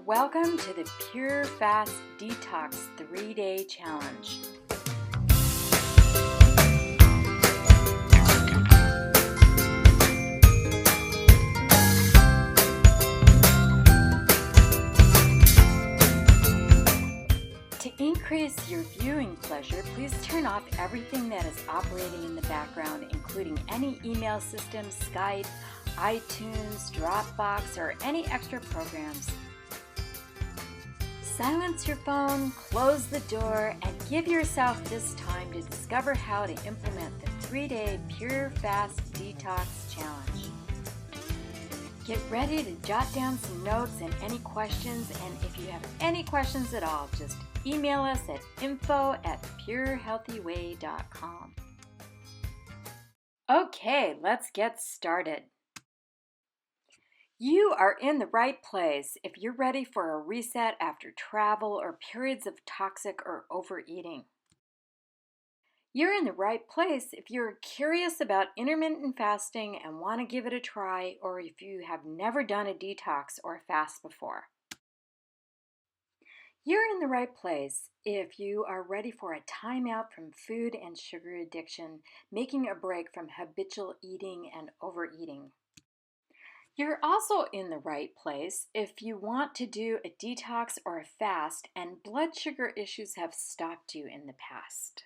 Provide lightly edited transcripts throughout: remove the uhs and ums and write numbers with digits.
Welcome to the Pure Fast Detox 3-Day Challenge. To increase your viewing pleasure, please turn off everything that is operating in the background, including any email systems, Skype, iTunes, Dropbox, or any extra programs. Silence your phone, close the door, and give yourself this time to discover how to implement the 3-Day Pure Fast Detox Challenge. Get ready to jot down some notes and any questions, and if you have any questions at all, just email us at info@purehealthyway.com. Okay, let's get started. You are in the right place if you're ready for a reset after travel or periods of toxic or overeating. You're in the right place if you're curious about intermittent fasting and want to give it a try, or if you have never done a detox or a fast before. You're in the right place if you are ready for a timeout from food and sugar addiction, making a break from habitual eating and overeating. You're also in the right place if you want to do a detox or a fast and blood sugar issues have stopped you in the past.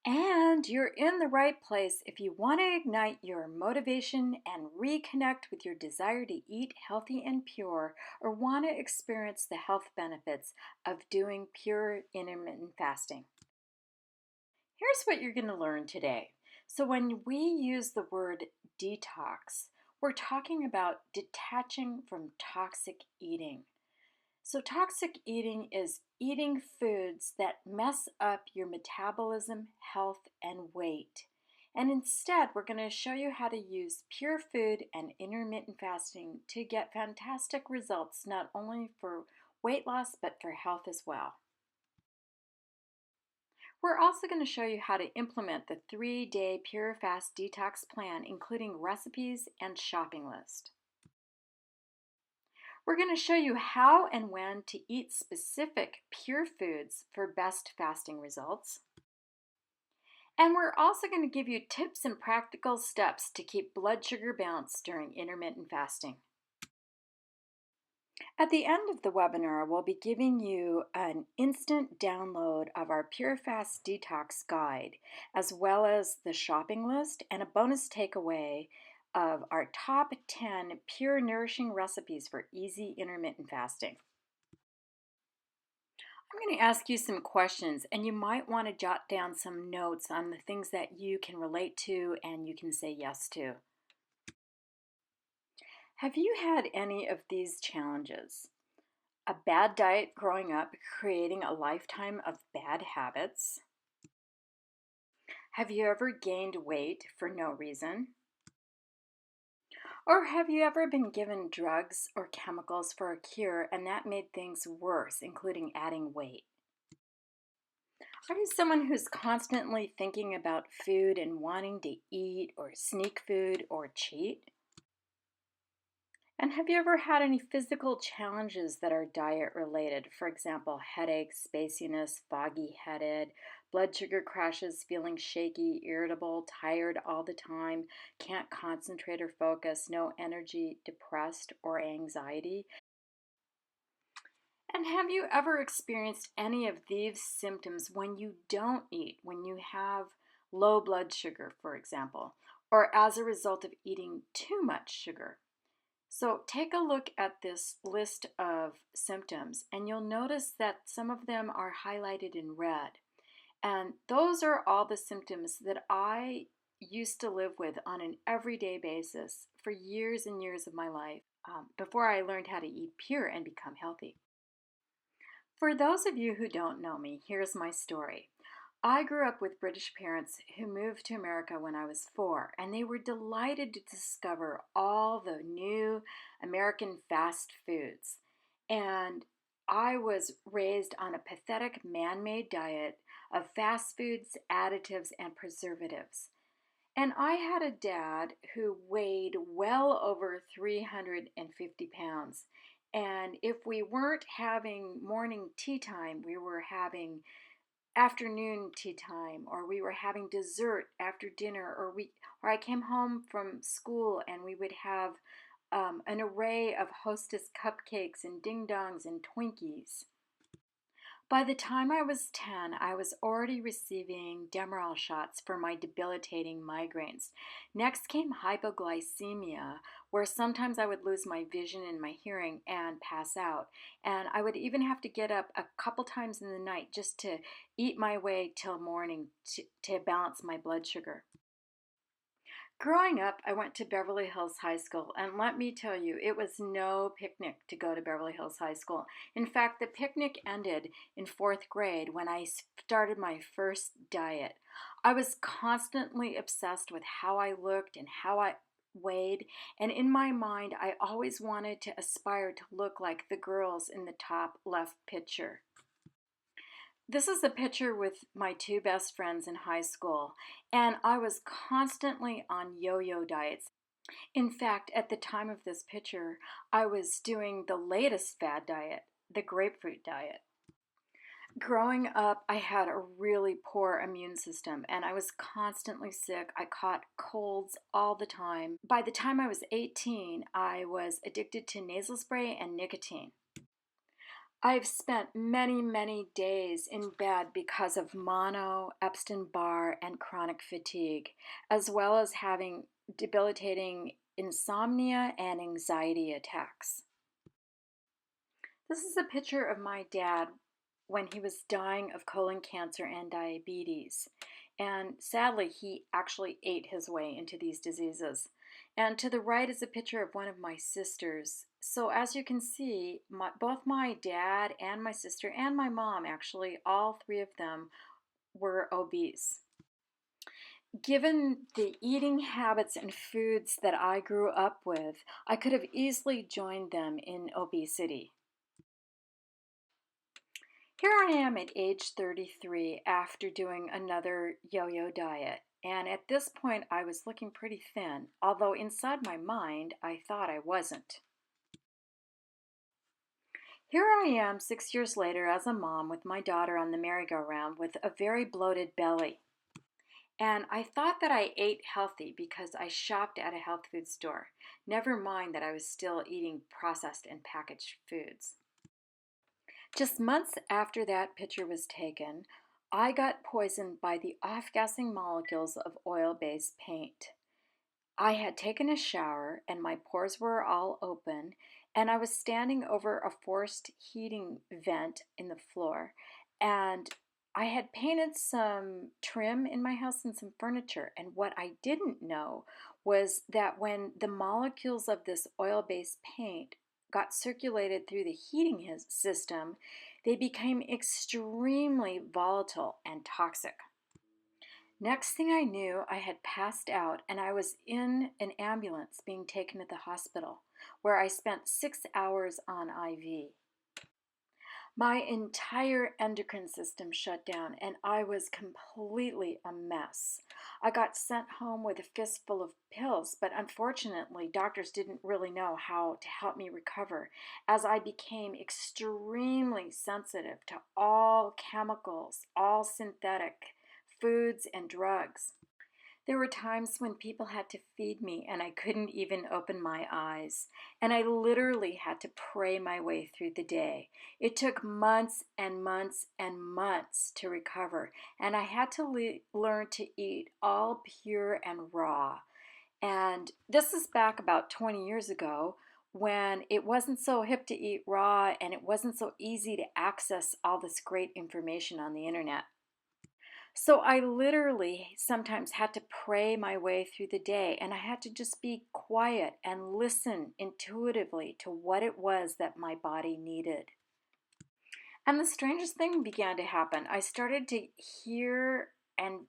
And you're in the right place if you want to ignite your motivation and reconnect with your desire to eat healthy and pure, or want to experience the health benefits of doing pure intermittent fasting. Here's what you're going to learn today. So when we use the word detox, we're talking about detaching from toxic eating. So toxic eating is eating foods that mess up your metabolism, health, and weight. And instead, we're going to show you how to use pure food and intermittent fasting to get fantastic results, not only for weight loss, but for health as well. We're also going to show you how to implement the 3-day Pure Fast Detox plan, including recipes and shopping list. We're going to show you how and when to eat specific pure foods for best fasting results. And we're also going to give you tips and practical steps to keep blood sugar balanced during intermittent fasting. At the end of the webinar, we'll be giving you an instant download of our Pure Fast Detox guide, as well as the shopping list and a bonus takeaway of our top 10 pure nourishing recipes for easy intermittent fasting. I'm going to ask you some questions, and you might want to jot down some notes on the things that you can relate to and you can say yes to. Have you had any of these challenges? A bad diet growing up, creating a lifetime of bad habits? Have you ever gained weight for no reason? Or have you ever been given drugs or chemicals for a cure and that made things worse, including adding weight? Are you someone who's constantly thinking about food and wanting to eat or sneak food or cheat? And have you ever had any physical challenges that are diet related? For example, headaches, spaciness, foggy-headed, blood sugar crashes, feeling shaky, irritable, tired all the time, can't concentrate or focus, no energy, depressed, or anxiety? And have you ever experienced any of these symptoms when you don't eat, when you have low blood sugar, for example, or as a result of eating too much sugar? So take a look at this list of symptoms, and you'll notice that some of them are highlighted in red. And those are all the symptoms that I used to live with on an everyday basis for years and years of my life before I learned how to eat pure and become healthy. For those of you who don't know me, here's my story. I grew up with British parents who moved to America when I was 4, and they were delighted to discover all the new American fast foods. And I was raised on a pathetic man-made diet of fast foods, additives, and preservatives. And I had a dad who weighed well over 350 pounds, And if we weren't having morning tea time, we were having afternoon tea time, or we were having dessert after dinner, or I came home from school and we would have an array of Hostess cupcakes and ding dongs and Twinkies. By the time I was 10, I was already receiving Demerol shots for my debilitating migraines. Next came hypoglycemia, where sometimes I would lose my vision and my hearing and pass out. And I would even have to get up a couple times in the night just to eat my way till morning to balance my blood sugar. Growing up, I went to Beverly Hills High School, and let me tell you, it was no picnic to go to Beverly Hills High School. In fact, the picnic ended in fourth grade when I started my first diet. I was constantly obsessed with how I looked and how I weighed, and in my mind, I always wanted to aspire to look like the girls in the top left picture. This is a picture with my two best friends in high school, and I was constantly on yo yo diets. In fact, at the time of this picture, I was doing the latest fad diet, the grapefruit diet. Growing up, I had a really poor immune system and I was constantly sick. I caught colds all the time. By the time I was 18, I was addicted to nasal spray and nicotine. I've spent many, many days in bed because of mono, Epstein Barr, and chronic fatigue, as well as having debilitating insomnia and anxiety attacks. This is a picture of my dad when he was dying of colon cancer and diabetes. And sadly, he actually ate his way into these diseases. And to the right is a picture of one of my sisters. So, as you can see, both my dad and my sister and my mom, actually, all three of them, were obese. Given the eating habits and foods that I grew up with, I could have easily joined them in obesity. Here I am at age 33 after doing another yo yo diet. And at this point, I was looking pretty thin, although inside my mind, I thought I wasn't. Here I am 6 years later as a mom with my daughter on the merry-go-round with a very bloated belly. And I thought that I ate healthy because I shopped at a health food store. Never mind that I was still eating processed and packaged foods. Just months after that picture was taken, I got poisoned by the off-gassing molecules of oil-based paint. I had taken a shower and my pores were all open, and I was standing over a forced heating vent in the floor, and I had painted some trim in my house and some furniture. And what I didn't know was that when the molecules of this oil based paint got circulated through the heating system, they became extremely volatile and toxic. Next thing I knew, I had passed out and I was in an ambulance being taken to the hospital, where I spent 6 hours on IV. My entire endocrine system shut down and I was completely a mess. I got sent home with a fistful of pills, but unfortunately, doctors didn't really know how to help me recover as I became extremely sensitive to all chemicals, all synthetic foods and drugs. There were times when people had to feed me and I couldn't even open my eyes. And I literally had to pray my way through the day. It took months and months and months to recover. And I had to learn to eat all pure and raw. And this is back about 20 years ago when it wasn't so hip to eat raw and it wasn't so easy to access all this great information on the internet. So I literally sometimes had to pray my way through the day, and I had to just be quiet and listen intuitively to what it was that my body needed. And the strangest thing began to happen. I started to hear and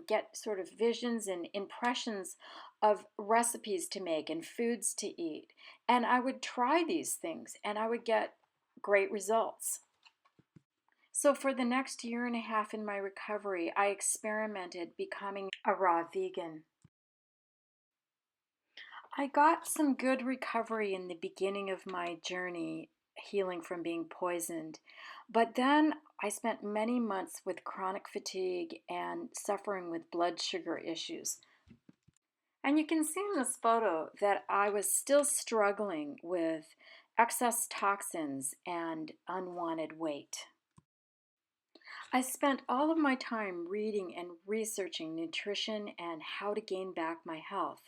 get sort of visions and impressions of recipes to make and foods to eat. And I would try these things and I would get great results. So, for the next year and a half in my recovery, I experimented becoming a raw vegan. I got some good recovery in the beginning of my journey healing from being poisoned, but then I spent many months with chronic fatigue and suffering with blood sugar issues. And you can see in this photo that I was still struggling with excess toxins and unwanted weight. I spent all of my time reading and researching nutrition and how to gain back my health.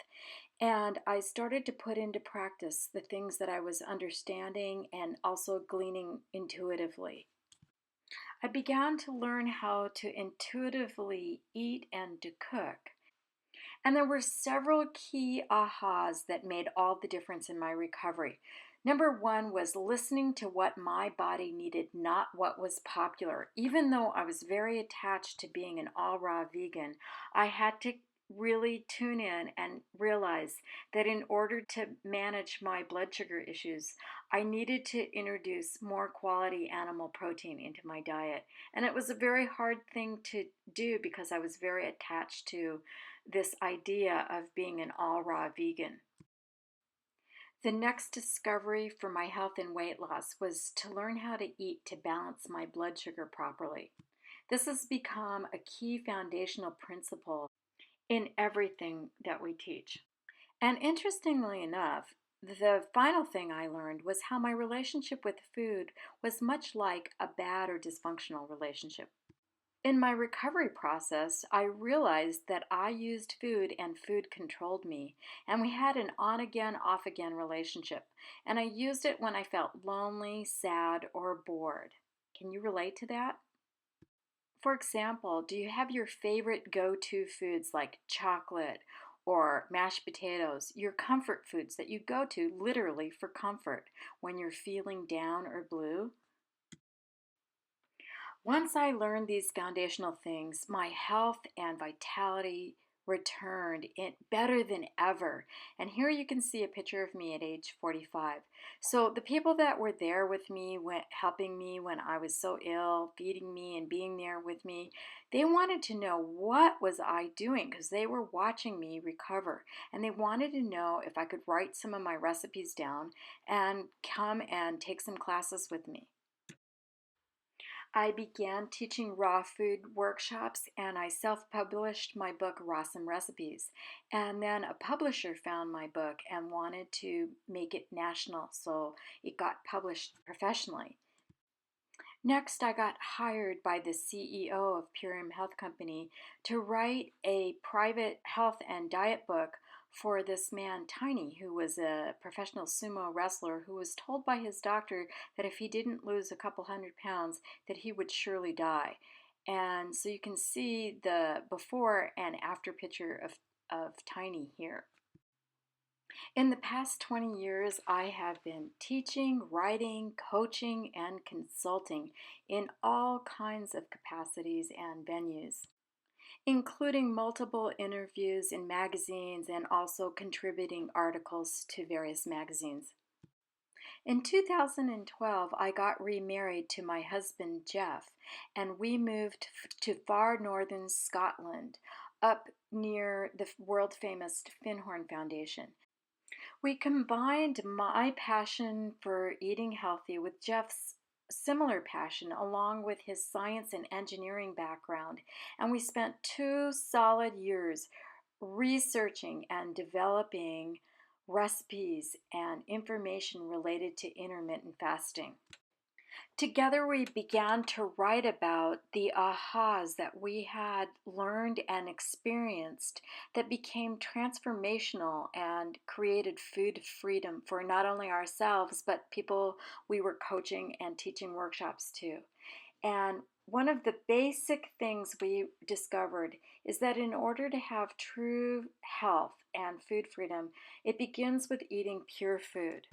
And I started to put into practice the things that I was understanding and also gleaning intuitively. I began to learn how to intuitively eat and to cook. And there were several key ahas that made all the difference in my recovery. Number one was listening to what my body needed, not what was popular. Even though I was very attached to being an all raw vegan, I had to really tune in and realize that in order to manage my blood sugar issues, I needed to introduce more quality animal protein into my diet. And it was a very hard thing to do because I was very attached to this idea of being an all raw vegan. The next discovery for my health and weight loss was to learn how to eat to balance my blood sugar properly. This has become a key foundational principle in everything that we teach. And interestingly enough, the final thing I learned was how my relationship with food was much like a bad or dysfunctional relationship. In my recovery process, I realized that I used food and food controlled me, and we had an on again, off again relationship. And I used it when I felt lonely, sad, or bored. Can you relate to that? For example, do you have your favorite go to foods like chocolate or mashed potatoes, your comfort foods that you go to literally for comfort when you're feeling down or blue? Once I learned these foundational things, my health and vitality returned it better than ever. And here you can see a picture of me at age 45. So the people that were there with me, helping me when I was so ill, feeding me and being there with me, they wanted to know what was I doing because they were watching me recover. And they wanted to know if I could write some of my recipes down and come and take some classes with me. I began teaching raw food workshops and I self published my book, Rawsome Recipes. And then a publisher found my book and wanted to make it national, so it got published professionally. Next, I got hired by the CEO of Purium Health Company to write a private health and diet book for this man, Tiny, who was a professional sumo wrestler who was told by his doctor that if he didn't lose a couple 100 pounds, that he would surely die. And so you can see the before and after picture of Tiny here. In the past 20 years, I have been teaching, writing, coaching, and consulting in all kinds of capacities and venues, including multiple interviews in magazines and also contributing articles to various magazines. In 2012, I got remarried to my husband, Jeff, and we moved to far northern Scotland, up near the world famous Finhorn Foundation. We combined my passion for eating healthy with Jeff's similar passion, along with his science and engineering background, and we spent 2 solid years researching and developing recipes and information related to intermittent fasting. Together, we began to write about the ahas that we had learned and experienced that became transformational and created food freedom for not only ourselves, but people we were coaching and teaching workshops to. And one of the basic things we discovered is that in order to have true health and food freedom, it begins with eating pure food.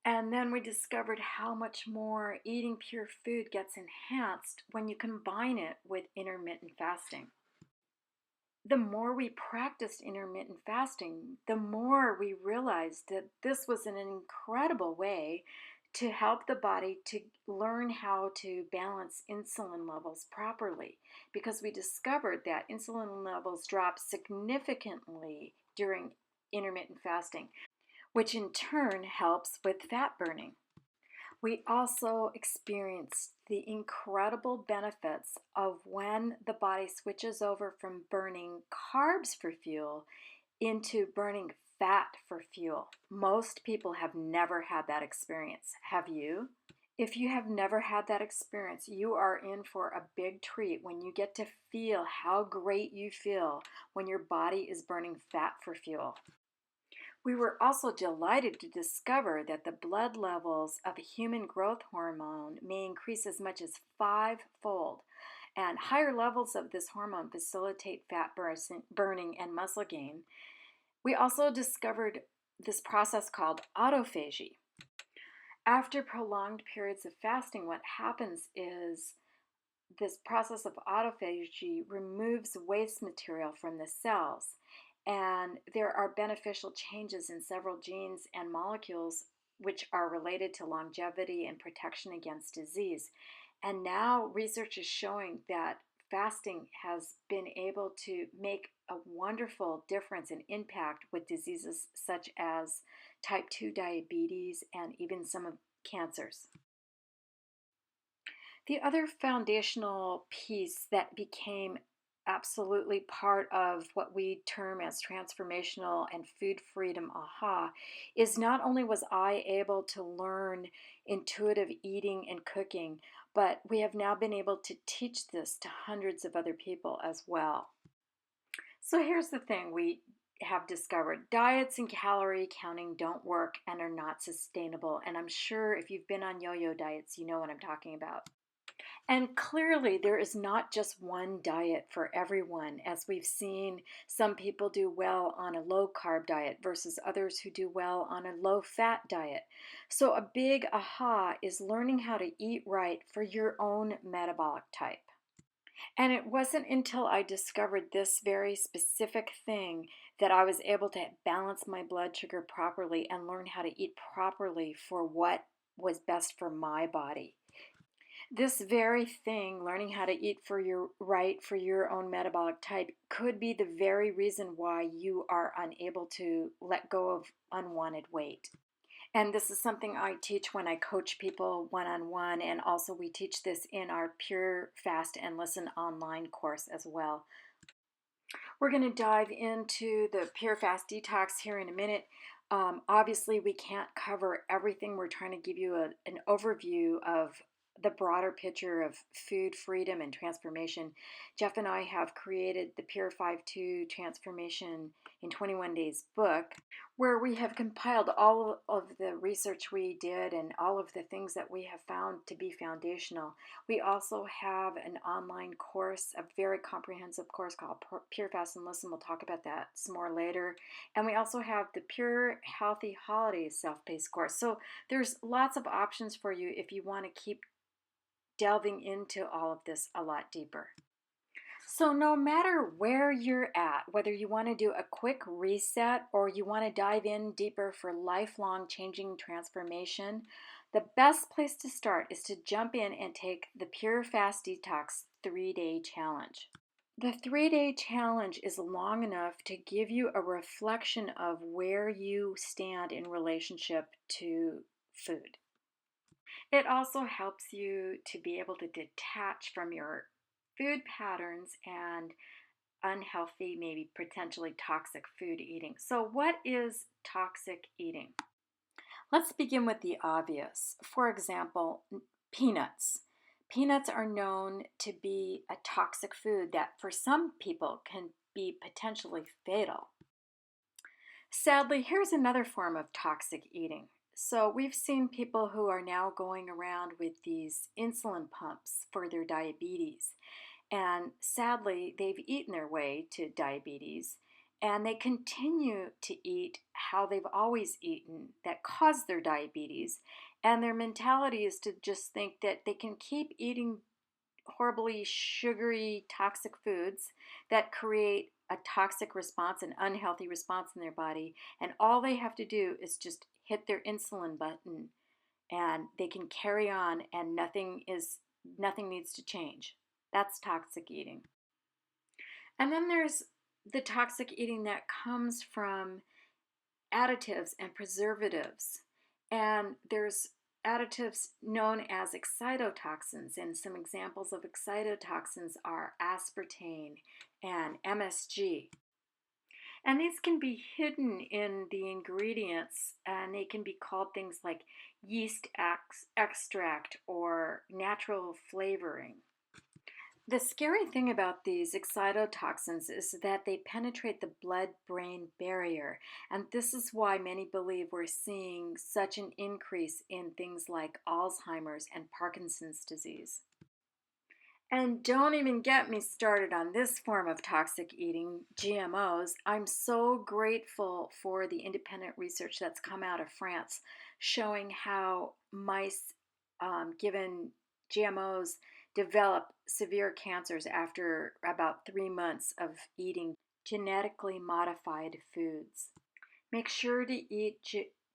And then we discovered how much more eating pure food gets enhanced when you combine it with intermittent fasting. The more we practiced intermittent fasting, the more we realized that this was an incredible way to help the body to learn how to balance insulin levels properly, because we discovered that insulin levels drop significantly during intermittent fasting, which in turn helps with fat burning. We also experience the incredible benefits of when the body switches over from burning carbs for fuel into burning fat for fuel. Most people have never had that experience. Have you? If you have never had that experience, you are in for a big treat when you get to feel how great you feel when your body is burning fat for fuel. We were also delighted to discover that the blood levels of human growth hormone may increase as much as fivefold, and higher levels of this hormone facilitate fat burning and muscle gain. We also discovered this process called autophagy. After prolonged periods of fasting, what happens is this process of autophagy removes waste material from the cells, and there are beneficial changes in several genes and molecules which are related to longevity and protection against disease. And now research is showing that fasting has been able to make a wonderful difference and impact with diseases such as type 2 diabetes and even some of cancers. The other foundational piece that became absolutely part of what we term as transformational and food freedom aha is not only was I able to learn intuitive eating and cooking, but we have now been able to teach this to hundreds of other people as well. So here's the thing we have discovered: diets and calorie counting don't work and are not sustainable. And I'm sure if you've been on yo-yo diets, you know what I'm talking about. And clearly, there is not just one diet for everyone, as we've seen some people do well on a low carb diet versus others who do well on a low fat diet. So, a big aha is learning how to eat right for your own metabolic type. And it wasn't until I discovered this very specific thing that I was able to balance my blood sugar properly and learn how to eat properly for what was best for my body. This very thing, learning how to eat for your own metabolic type, could be the very reason why you are unable to let go of unwanted weight. And this is something I teach when I coach people one-on-one, and also we teach this in our Pure Fast and Listen online course as well. We're going to dive into the Pure Fast Detox here in a minute. Obviously, we can't cover everything. We're trying to give you an overview of the broader picture of food freedom and transformation. Jeff and I have created the Pure 5-2 Transformation in 21 Days book, where we have compiled all of the research we did and all of the things that we have found to be foundational. We also have an online course, a very comprehensive course called Pure Fast and Listen. We'll talk about that some more later. And we also have the Pure Healthy Holidays self-paced course. So there's lots of options for you if you want to keep delving into all of this a lot deeper. So no matter where you're at, whether you want to do a quick reset or you want to dive in deeper for lifelong changing transformation, the best place to start is to jump in and take the Pure Fast Detox 3-day challenge. The 3-day challenge is long enough to give you a reflection of where you stand in relationship to food. It also helps you to be able to detach from your food patterns and unhealthy, maybe potentially toxic food eating. So, what is toxic eating? Let's begin with the obvious. For example, peanuts. Peanuts are known to be a toxic food that for some people can be potentially fatal. Sadly, here's another form of toxic eating. So we've seen people who are now going around with these insulin pumps for their diabetes. And sadly, they've eaten their way to diabetes, and they continue to eat how they've always eaten that caused their diabetes. And their mentality is to just think that they can keep eating horribly sugary, toxic foods that create a toxic response, an unhealthy response in their body. And all they have to do is just hit their insulin button and they can carry on, and nothing needs to change. That's toxic eating. And then there's the toxic eating that comes from additives and preservatives. And there's additives known as excitotoxins, and some examples of excitotoxins are aspartame and MSG. And these can be hidden in the ingredients, and they can be called things like yeast extract or natural flavoring. The scary thing about these excitotoxins is that they penetrate the blood brain barrier, and this is why many believe we're seeing such an increase in things like Alzheimer's and Parkinson's disease. And don't even get me started on this form of toxic eating, GMOs. I'm so grateful for the independent research that's come out of France showing how mice given GMOs develop severe cancers after about 3 months of eating genetically modified foods. Make sure to eat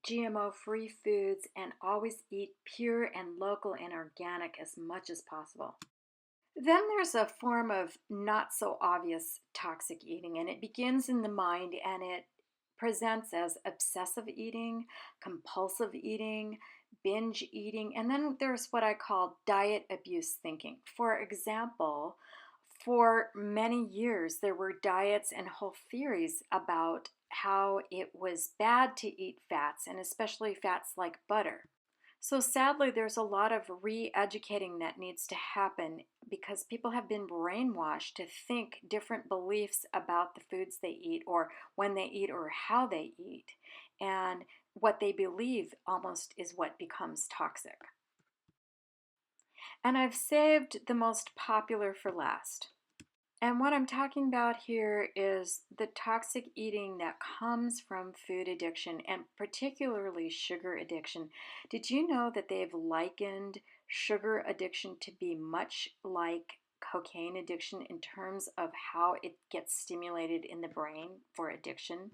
GMO free foods and always eat pure and local and organic as much as possible. Then there's a form of not so obvious toxic eating, and it begins in the mind and it presents as obsessive eating, compulsive eating, binge eating, and then there's what I call diet abuse thinking. For example, for many years, there were diets and whole theories about how it was bad to eat fats, and especially fats like butter. So sadly, there's a lot of re-educating that needs to happen because people have been brainwashed to think different beliefs about the foods they eat or when they eat or how they eat. And what they believe almost is what becomes toxic. And I've saved the most popular for last. And what I'm talking about here is the toxic eating that comes from food addiction and particularly sugar addiction. Did you know that they've likened sugar addiction to be much like cocaine addiction in terms of how it gets stimulated in the brain for addiction?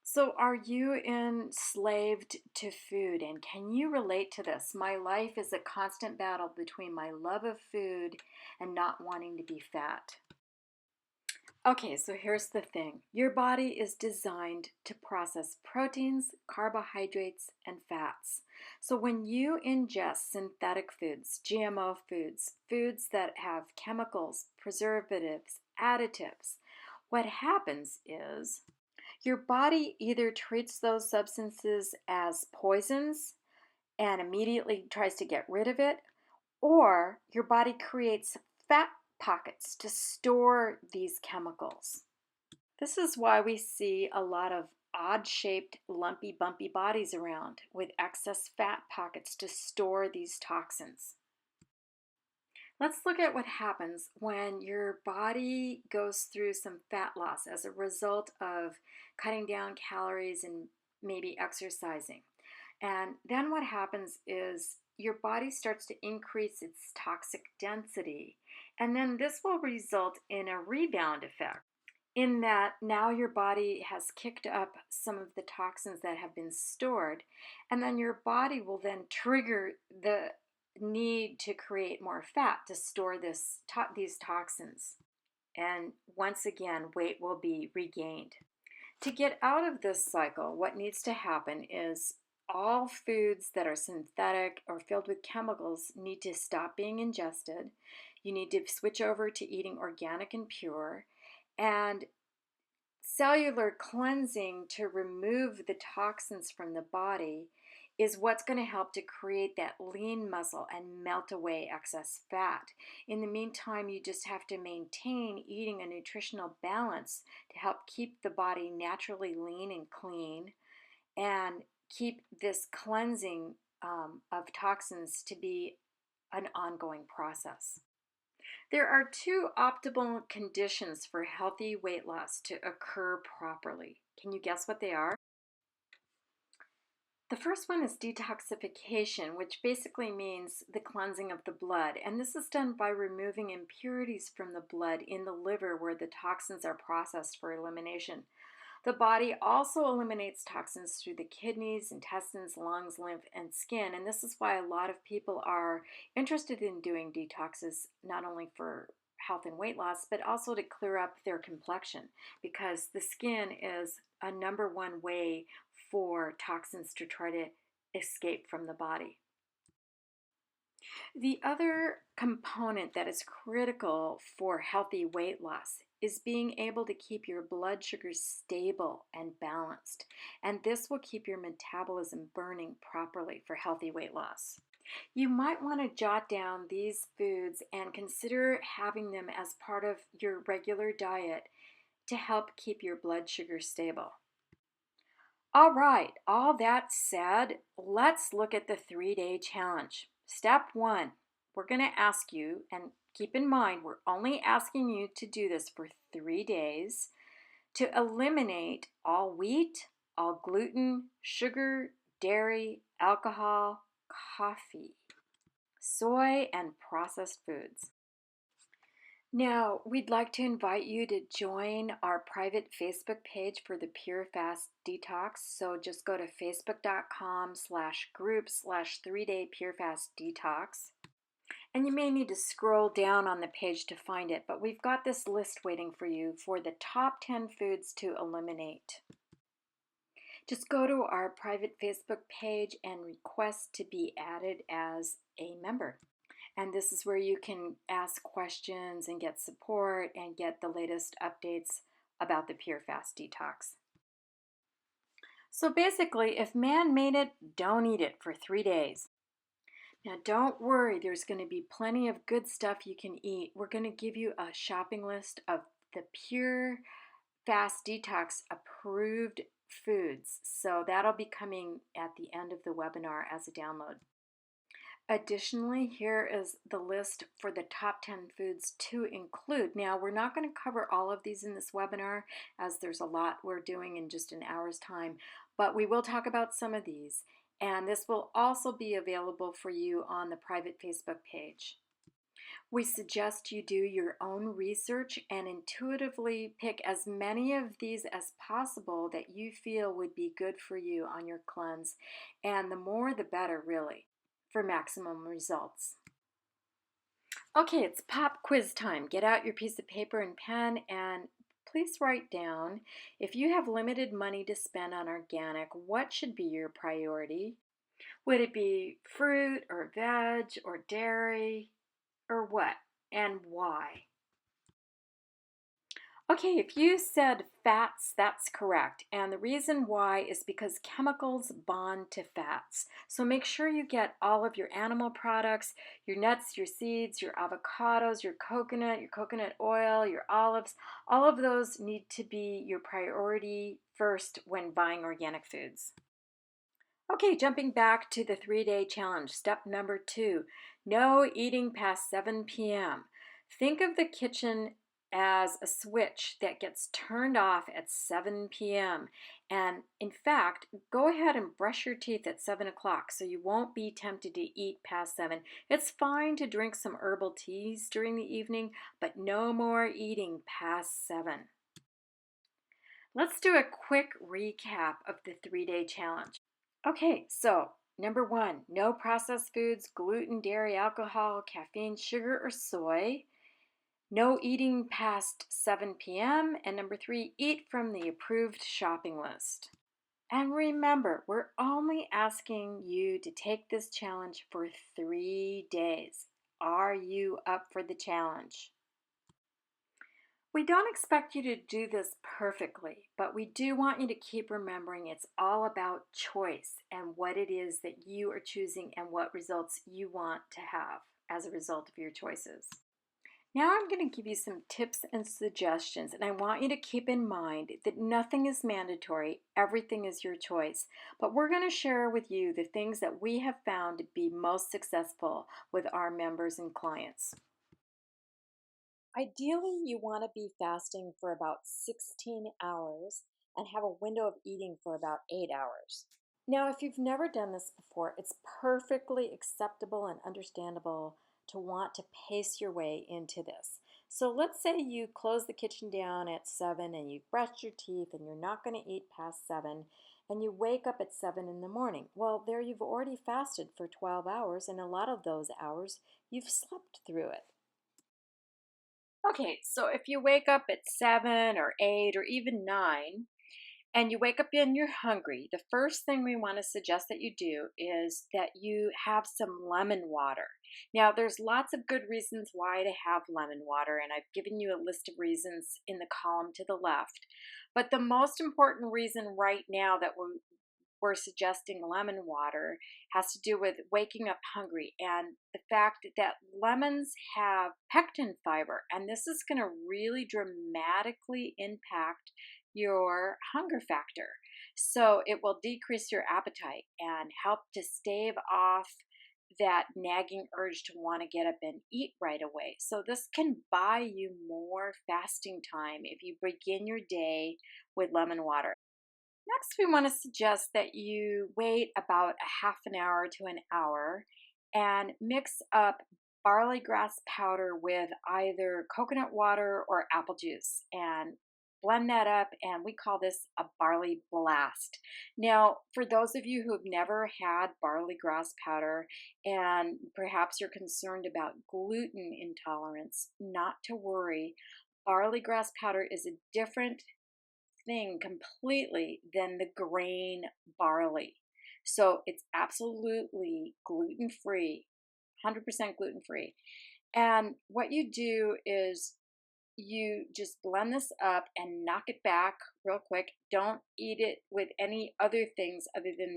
So, are you enslaved to food? And can you relate to this? My life is a constant battle between my love of food and not wanting to be fat. Okay, so here's the thing. Your body is designed to process proteins, carbohydrates, and fats. So when you ingest synthetic foods, GMO foods, foods that have chemicals, preservatives, additives, what happens is your body either treats those substances as poisons and immediately tries to get rid of it, or your body creates fat pockets to store these chemicals. This is why we see a lot of odd shaped, lumpy, bumpy bodies around with excess fat pockets to store these toxins. Let's look at what happens when your body goes through some fat loss as a result of cutting down calories and maybe exercising. And then what happens is your body starts to increase its toxic density. And then this will result in a rebound effect, in that now your body has kicked up some of the toxins that have been stored. And then your body will then trigger the need to create more fat to store these toxins. And once again, weight will be regained. To get out of this cycle, what needs to happen is all foods that are synthetic or filled with chemicals need to stop being ingested. You need to switch over to eating organic and pure. And cellular cleansing to remove the toxins from the body is what's going to help to create that lean muscle and melt away excess fat. In the meantime, you just have to maintain eating a nutritional balance to help keep the body naturally lean and clean and keep this cleansing of toxins to be an ongoing process. There are two optimal conditions for healthy weight loss to occur properly. Can you guess what they are? The first one is detoxification, which basically means the cleansing of the blood. And this is done by removing impurities from the blood in the liver where the toxins are processed for elimination. The body also eliminates toxins through the kidneys, intestines, lungs, lymph, and skin. And this is why a lot of people are interested in doing detoxes, not only for health and weight loss, but also to clear up their complexion, because the skin is a number one way for toxins to try to escape from the body. The other component that is critical for healthy weight loss is being able to keep your blood sugars stable and balanced. And this will keep your metabolism burning properly for healthy weight loss. You might want to jot down these foods and consider having them as part of your regular diet to help keep your blood sugar stable. All right, all that said, let's look at the 3-day challenge. Step one, we're going to ask you, and keep in mind, we're only asking you to do this for 3 days, to eliminate all wheat, all gluten, sugar, dairy, alcohol, coffee, soy, and processed foods. Now, we'd like to invite you to join our private Facebook page for the Pure Fast Detox. So just go to facebook.com/group/3-day Pure Fast Detox. And you may need to scroll down on the page to find it, but we've got this list waiting for you for the top 10 foods to eliminate. Just go to our private Facebook page and request to be added as a member. And this is where you can ask questions and get support and get the latest updates about the Pure Fast Detox. So basically, if man made it, don't eat it for 3 days. Now don't worry, there's going to be plenty of good stuff you can eat. We're going to give you a shopping list of the Pure Fast Detox approved foods. So that'll be coming at the end of the webinar as a download. Additionally, here is the list for the top 10 foods to include. Now, we're not going to cover all of these in this webinar, as there's a lot we're doing in just an hour's time, but we will talk about some of these, and this will also be available for you on the private Facebook page. We suggest you do your own research and intuitively pick as many of these as possible that you feel would be good for you on your cleanse, and the more the better, really, for maximum results. Okay, it's pop quiz time. Get out your piece of paper and pen and please write down, if you have limited money to spend on organic, what should be your priority? Would it be fruit or veg or dairy or what, and why? Okay, if you said fats, that's correct. And the reason why is because chemicals bond to fats. So make sure you get all of your animal products, your nuts, your seeds, your avocados, your coconut oil, your olives. All of those need to be your priority first when buying organic foods. Okay, jumping back to the 3-day challenge. Step number 2, no eating past 7 p.m. Think of the kitchen as a switch that gets turned off at 7 p.m. And in fact, go ahead and brush your teeth at 7 o'clock so you won't be tempted to eat past 7. It's fine to drink some herbal teas during the evening, but no more eating past 7. Let's do a quick recap of the 3-day challenge. Okay, so number 1, no processed foods, gluten, dairy, alcohol, caffeine, sugar, or soy. No eating past 7 p.m. And number 3, eat from the approved shopping list. And remember, we're only asking you to take this challenge for 3 days. Are you up for the challenge? We don't expect you to do this perfectly, but we do want you to keep remembering it's all about choice and what it is that you are choosing and what results you want to have as a result of your choices. Now I'm going to give you some tips and suggestions, and I want you to keep in mind that nothing is mandatory, everything is your choice. But we're going to share with you the things that we have found to be most successful with our members and clients. Ideally, you want to be fasting for about 16 hours and have a window of eating for about 8 hours. Now, if you've never done this before, it's perfectly acceptable and understandable to want to pace your way into this. So let's say you close the kitchen down at 7 and you've brushed your teeth and you're not going to eat past 7 and you wake up at 7 in the morning. Well, there you've already fasted for 12 hours, and a lot of those hours you've slept through it. Okay, so if you wake up at 7 or 8 or even 9 and you wake up and you're hungry, the first thing we want to suggest that you do is that you have some lemon water. Now, there's lots of good reasons why to have lemon water, and I've given you a list of reasons in the column to the left. But the most important reason right now that we're suggesting lemon water has to do with waking up hungry and the fact that lemons have pectin fiber, and this is going to really dramatically impact your hunger factor. So it will decrease your appetite and help to stave off that nagging urge to want to get up and eat right away. So this can buy you more fasting time if you begin your day with lemon water. Next, we want to suggest that you wait about a half an hour to an hour and mix up barley grass powder with either coconut water or apple juice and blend that up. And we call this a barley blast. Now, for those of you who have never had barley grass powder and perhaps you're concerned about gluten intolerance, not to worry. Barley grass powder is a different thing completely than the grain barley. So it's absolutely gluten free, 100% gluten free. And what you do is you just blend this up and knock it back real quick. Don't eat it with any other things other than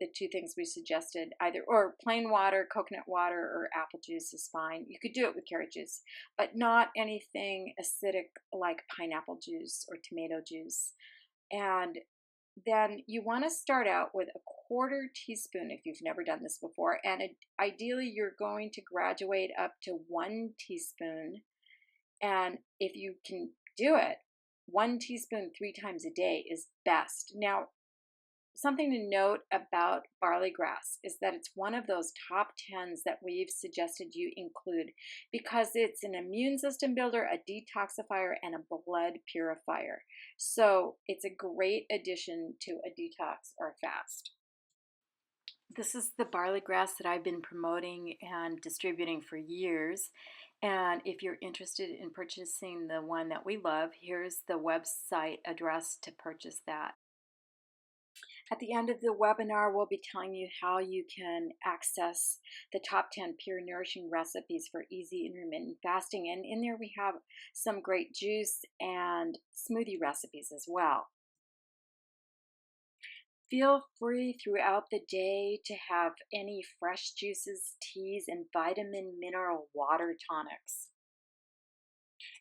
the two things we suggested, either or plain water, coconut water, or apple juice is fine. You could do it with carrot juice, but not anything acidic like pineapple juice or tomato juice. And then you want to start out with a quarter teaspoon if you've never done this before. And ideally, you're going to graduate up to 1 teaspoon. And if you can do it, 1 teaspoon 3 times a day is best. Now, something to note about barley grass is that it's one of those top 10s that we've suggested you include because it's an immune system builder, a detoxifier, and a blood purifier. So it's a great addition to a detox or a fast. This is the barley grass that I've been promoting and distributing for years. And if you're interested in purchasing the one that we love, here's the website address to purchase that. At the end of the webinar, we'll be telling you how you can access the top 10 pure nourishing recipes for easy intermittent fasting. And in there, we have some great juice and smoothie recipes as well. Feel free throughout the day to have any fresh juices, teas, and vitamin mineral water tonics.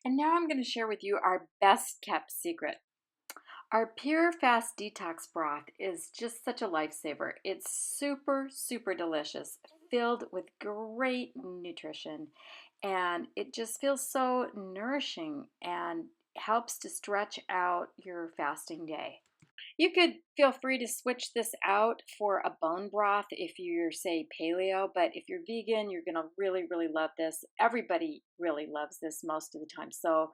And now I'm going to share with you our best kept secret. Our Pure Fast Detox broth is just such a lifesaver. It's super, super delicious, filled with great nutrition, and it just feels so nourishing and helps to stretch out your fasting day. You could feel free to switch this out for a bone broth if you're, say, paleo, but if you're vegan, you're going to really, really love this. Everybody really loves this most of the time. So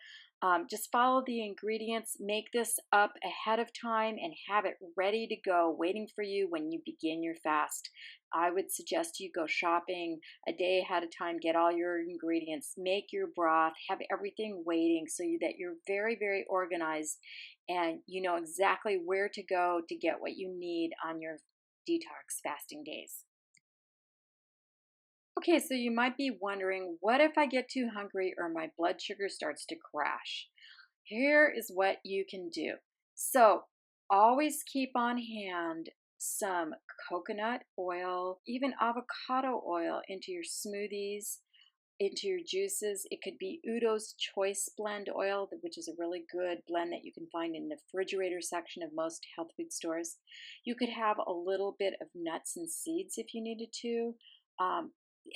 just follow the ingredients, make this up ahead of time, and have it ready to go, waiting for you when you begin your fast. I would suggest you go shopping a day ahead of time, get all your ingredients, make your broth, have everything waiting so that you're very, very organized and you know exactly where to go to get what you need on your detox fasting days. Okay, so you might be wondering, what if I get too hungry or my blood sugar starts to crash? Here is what you can do. So always keep on hand some coconut oil, even avocado oil into your smoothies, into your juices. It could be Udo's Choice Blend oil, which is a really good blend that you can find in the refrigerator section of most health food stores. You could have a little bit of nuts and seeds if you needed to.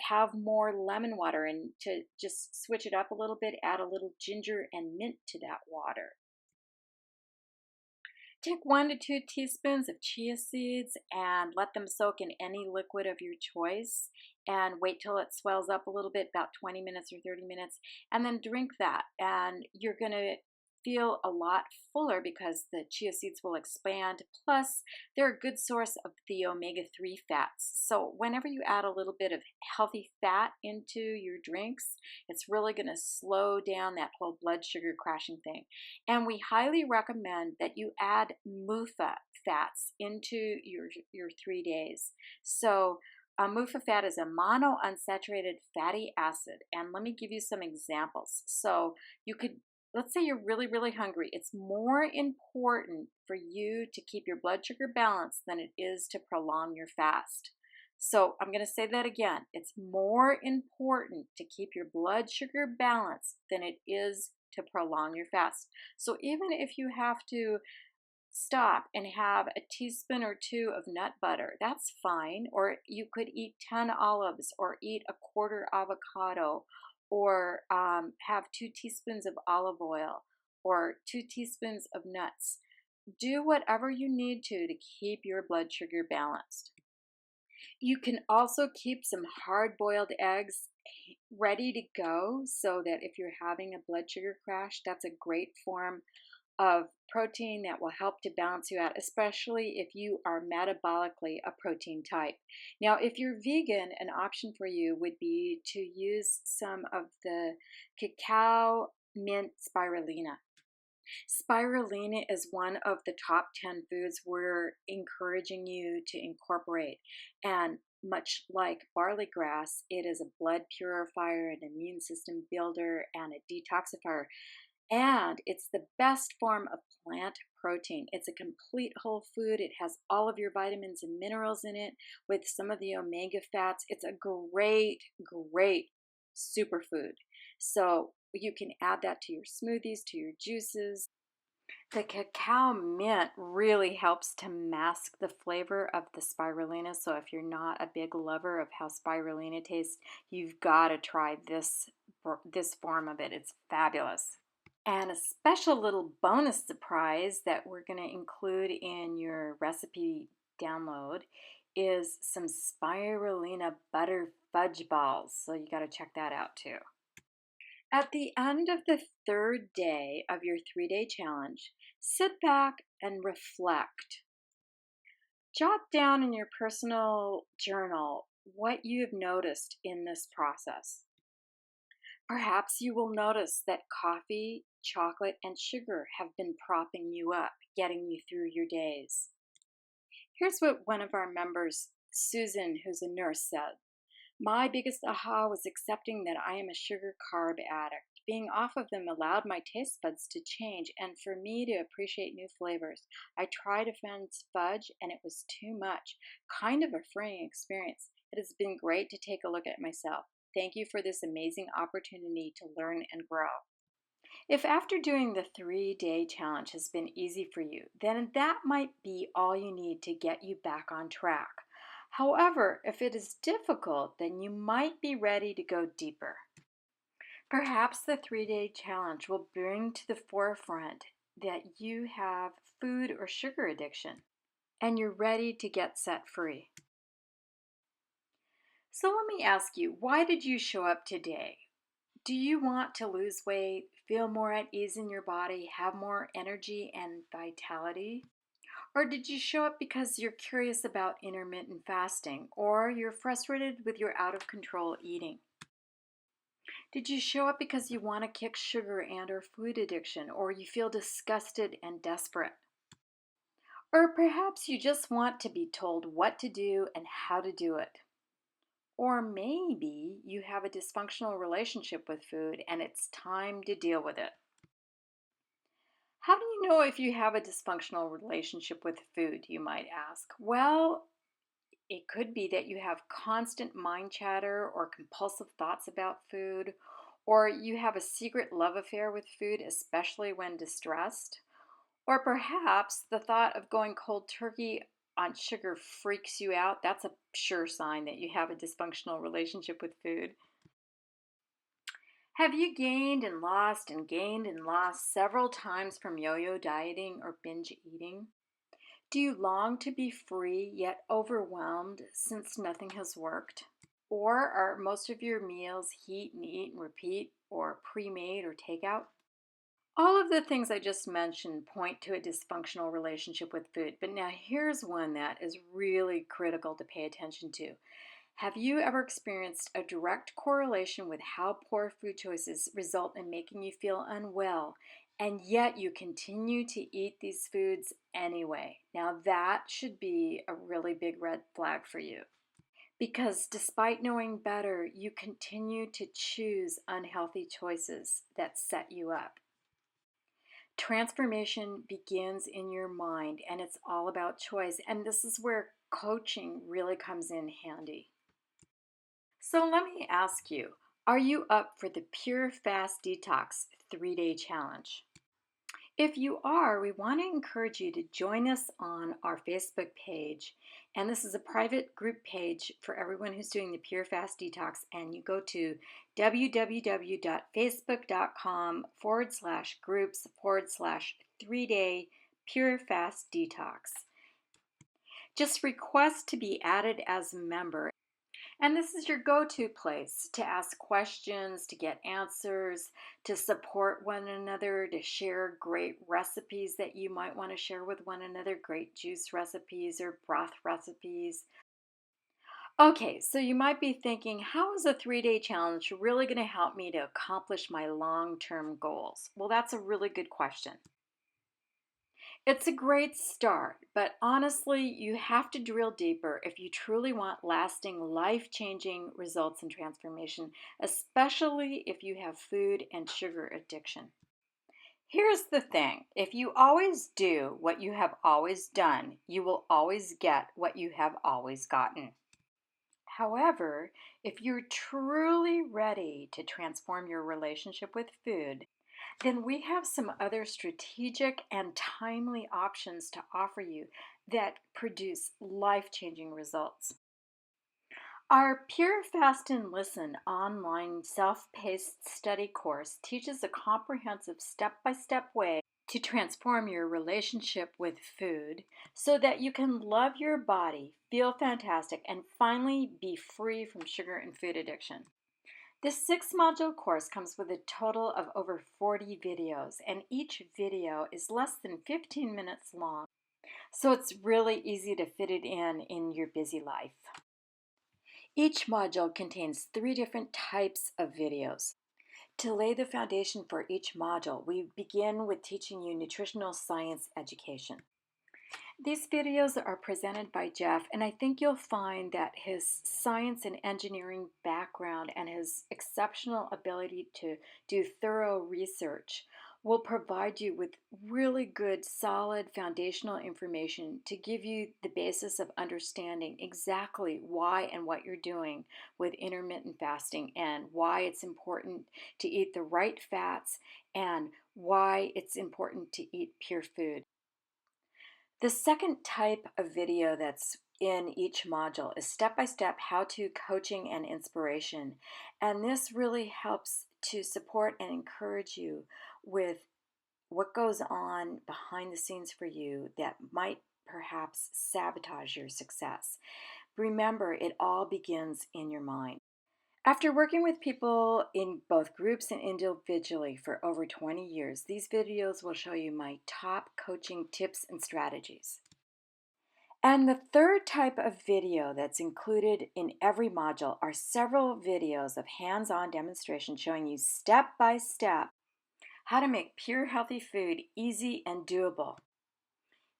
Have more lemon water, and to just switch it up a little bit, add a little ginger and mint to that water. Take 1 to 2 teaspoons of chia seeds and let them soak in any liquid of your choice and wait till it swells up a little bit, about 20 minutes or 30 minutes, and then drink that. And you're going to feel a lot fuller because the chia seeds will expand. Plus, they're a good source of the omega-3 fats. So, whenever you add a little bit of healthy fat into your drinks, it's really going to slow down that whole blood sugar crashing thing. And we highly recommend that you add MUFA fats into your 3 days. So, MUFA fat is a monounsaturated fatty acid. And let me give you some examples. So, you could let's say you're really, really hungry. It's more important for you to keep your blood sugar balanced than it is to prolong your fast. So I'm going to say that again. It's more important to keep your blood sugar balanced than it is to prolong your fast. So even if you have to stop and have a teaspoon or two of nut butter, that's fine. Or you could eat 10 olives or eat a quarter avocado or have 2 teaspoons of olive oil or 2 teaspoons of nuts. Do whatever you need to keep your blood sugar balanced. You can also keep some hard boiled eggs ready to go so that if you're having a blood sugar crash, that's a great form of protein that will help to balance you out, especially if you are metabolically a protein type. Now, if you're vegan, an option for you would be to use some of the cacao mint spirulina. Spirulina is one of the top 10 foods we're encouraging you to incorporate. And much like barley grass, it is a blood purifier, an immune system builder, and a detoxifier. And it's the best form of plant protein. It's a complete whole food. It has all of your vitamins and minerals in it with some of the omega fats. It's a great, great superfood. So you can add that to your smoothies, to your juices. The cacao mint really helps to mask the flavor of the spirulina. So if you're not a big lover of how spirulina tastes, you've got to try this form of it. It's fabulous. And a special little bonus surprise that we're going to include in your recipe download is some spirulina butter fudge balls. So you got to check that out too. At the end of the third day of your 3-day challenge, sit back and reflect. Jot down in your personal journal what you have noticed in this process. Perhaps you will notice that coffee, chocolate, and sugar have been propping you up, getting you through your days. Here's what one of our members, Susan, who's a nurse, said. My biggest aha was accepting that I am a sugar carb addict. Being off of them allowed my taste buds to change and for me to appreciate new flavors. I tried a friend's fudge and it was too much. Kind of a freeing experience. It has been great to take a look at myself. Thank you for this amazing opportunity to learn and grow. If after doing the 3-day challenge has been easy for you, then that might be all you need to get you back on track. However, if it is difficult, then you might be ready to go deeper. Perhaps the 3-day challenge will bring to the forefront that you have food or sugar addiction and you're ready to get set free. So let me ask you, why did you show up today? Do you want to lose weight, feel more at ease in your body, have more energy and vitality? Or did you show up because you're curious about intermittent fasting or you're frustrated with your out of control eating? Did you show up because you want to kick sugar and or food addiction or you feel disgusted and desperate? Or perhaps you just want to be told what to do and how to do it. Or maybe you have a dysfunctional relationship with food and it's time to deal with it. How do you know if you have a dysfunctional relationship with food, you might ask? Well, it could be that you have constant mind chatter or compulsive thoughts about food, or you have a secret love affair with food, especially when distressed. Or perhaps the thought of going cold turkey on sugar freaks you out. That's a sure sign that you have a dysfunctional relationship with food. Have you gained and lost and gained and lost several times from yo-yo dieting or binge eating? Do you long to be free yet overwhelmed since nothing has worked? Or are most of your meals heat and eat and repeat or pre-made or takeout? All of the things I just mentioned point to a dysfunctional relationship with food, but now here's one that is really critical to pay attention to. Have you ever experienced a direct correlation with how poor food choices result in making you feel unwell, and yet you continue to eat these foods anyway? Now, that should be a really big red flag for you. Because despite knowing better, you continue to choose unhealthy choices that set you up. Transformation begins in your mind, and it's all about choice. And this is where coaching really comes in handy. So let me ask you, are you up for the Pure Fast Detox 3-day challenge? If you are, we want to encourage you to join us on our Facebook page. And this is a private group page for everyone who's doing the Pure Fast Detox. And you go to www.facebook.com/groups/3-day Pure Fast Detox. Just request to be added as a member. And this is your go to place to ask questions, to get answers, to support one another, to share great recipes that you might want to share with one another, great juice recipes or broth recipes. Okay, so you might be thinking, how is a 3-day challenge really going to help me to accomplish my long term goals? Well, that's a really good question. It's a great start, but honestly, you have to drill deeper if you truly want lasting, life changing results and transformation, especially if you have food and sugar addiction. Here's the thing, if you always do what you have always done, you will always get what you have always gotten. However, if you're truly ready to transform your relationship with food, then we have some other strategic and timely options to offer you that produce life changing results. Our Pure Fast and Listen online self paced study course teaches a comprehensive step by step way to transform your relationship with food so that you can love your body, feel fantastic, and finally be free from sugar and food addiction. This 6-module course comes with a total of over 40 videos, and each video is less than 15 minutes long, so it's really easy to fit it in your busy life. Each module contains 3 different types of videos. To lay the foundation for each module, we begin with teaching you nutritional science education. These videos are presented by Jeff, and I think you'll find that his science and engineering background and his exceptional ability to do thorough research will provide you with really good, solid foundational information to give you the basis of understanding exactly why and what you're doing with intermittent fasting and why it's important to eat the right fats and why it's important to eat pure food. The second type of video that's in each module is step-by-step how-to coaching and inspiration. And this really helps to support and encourage you with what goes on behind the scenes for you that might perhaps sabotage your success. Remember, it all begins in your mind. After working with people in both groups and individually for over 20 years, these videos will show you my top coaching tips and strategies. And the third type of video that's included in every module are several videos of hands-on demonstrations showing you step by step how to make pure healthy food easy and doable.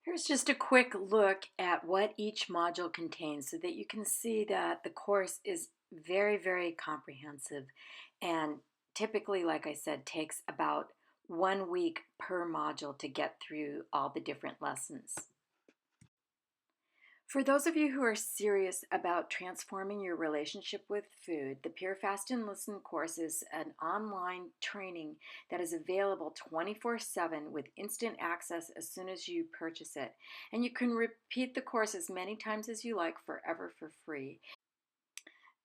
Here's just a quick look at what each module contains so that you can see that the course is very, very comprehensive and typically, like I said, takes about 1 week per module to get through all the different lessons. For those of you who are serious about transforming your relationship with food, the Pure Fast and Listen course is an online training that is available 24/7 with instant access as soon as you purchase it. And you can repeat the course as many times as you like forever for free.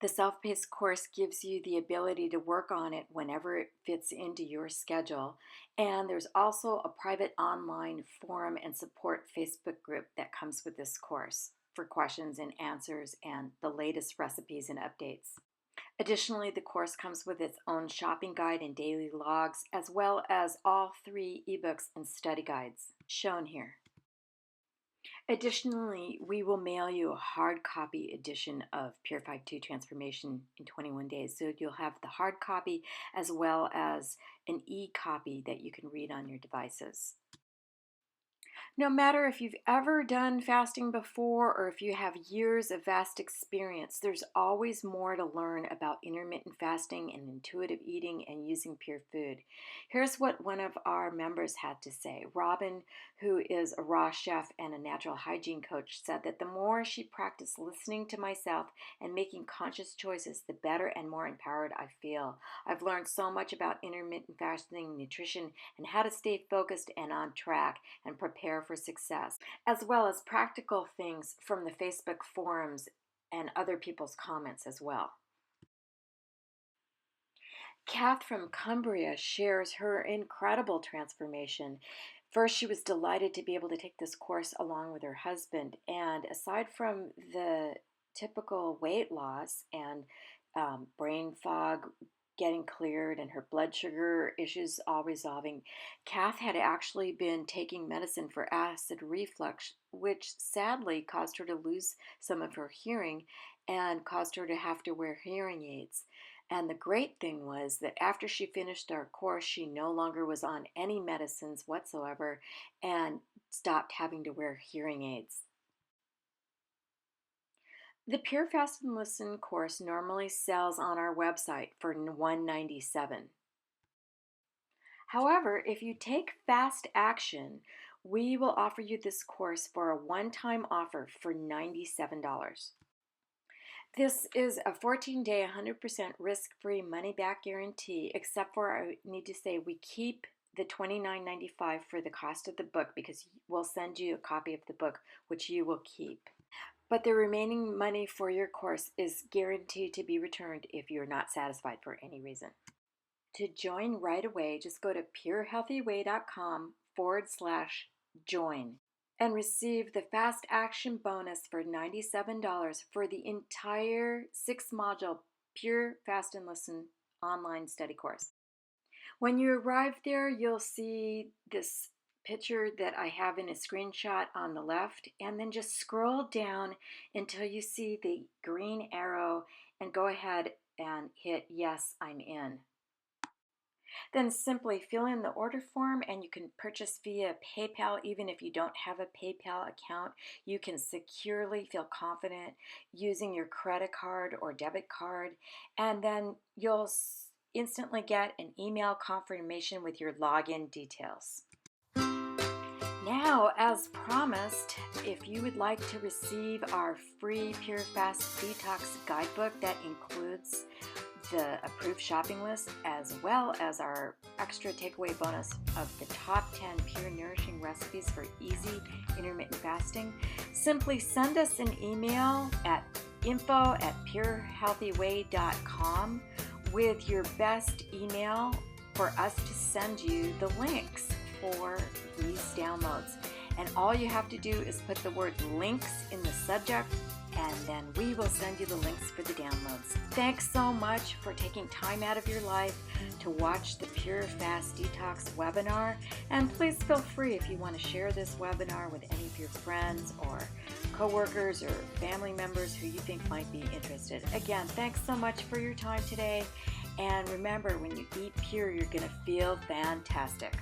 The self-paced course gives you the ability to work on it whenever it fits into your schedule. And there's also a private online forum and support Facebook group that comes with this course for questions and answers and the latest recipes and updates. Additionally, the course comes with its own shopping guide and daily logs, as well as all 3 ebooks and study guides shown here. Additionally, we will mail you a hard copy edition of Pure 5-2 Transformation in 21 Days. So you'll have the hard copy as well as an e-copy that you can read on your devices. No matter if you've ever done fasting before or if you have years of vast experience, there's always more to learn about intermittent fasting and intuitive eating and using pure food. Here's what one of our members had to say. Robin, who is a raw chef and a natural hygiene coach, said that the more she practiced listening to myself and making conscious choices, the better and more empowered I feel. I've learned so much about intermittent fasting, nutrition, and how to stay focused and on track and prepare for success, as well as practical things from the Facebook forums and other people's comments as well. Kath from Cumbria shares her incredible transformation. First, she was delighted to be able to take this course along with her husband, and aside from the typical weight loss and brain fog getting cleared and her blood sugar issues all resolving, Kath had actually been taking medicine for acid reflux, which sadly caused her to lose some of her hearing and caused her to have to wear hearing aids. And the great thing was that after she finished our course, she no longer was on any medicines whatsoever and stopped having to wear hearing aids. The Pure Fast and Listen course normally sells on our website for $197. However, if you take fast action, we will offer you this course for a one-time offer for $97. This is a 14-day, 100% risk-free money-back guarantee, except for, I need to say, we keep the $29.95 for the cost of the book because we'll send you a copy of the book, which you will keep. But the remaining money for your course is guaranteed to be returned if you're not satisfied for any reason. To join right away, just go to purehealthyway.com/join and receive the Fast Action bonus for $97 for the entire 6-module Pure Fast and Listen online study course. When you arrive there, you'll see this picture that I have in a screenshot on the left, and then just scroll down until you see the green arrow and go ahead and hit yes, I'm in. Then simply fill in the order form and you can purchase via PayPal. Even if you don't have a PayPal account, you can securely feel confident using your credit card or debit card, and then you'll instantly get an email confirmation with your login details. Now, as promised, if you would like to receive our free Pure Fast Detox guidebook that includes the approved shopping list as well as our extra takeaway bonus of the top 10 pure nourishing recipes for easy intermittent fasting, simply send us an email at info@purehealthyway.com with your best email for us to send you the links for these downloads. And all you have to do is put the word links in the subject, and then we will send you the links for the downloads. Thanks so much for taking time out of your life to watch the Pure Fast Detox webinar. And please feel free if you want to share this webinar with any of your friends or coworkers or family members who you think might be interested. Again, thanks so much for your time today. And remember, when you eat pure, you're going to feel fantastic.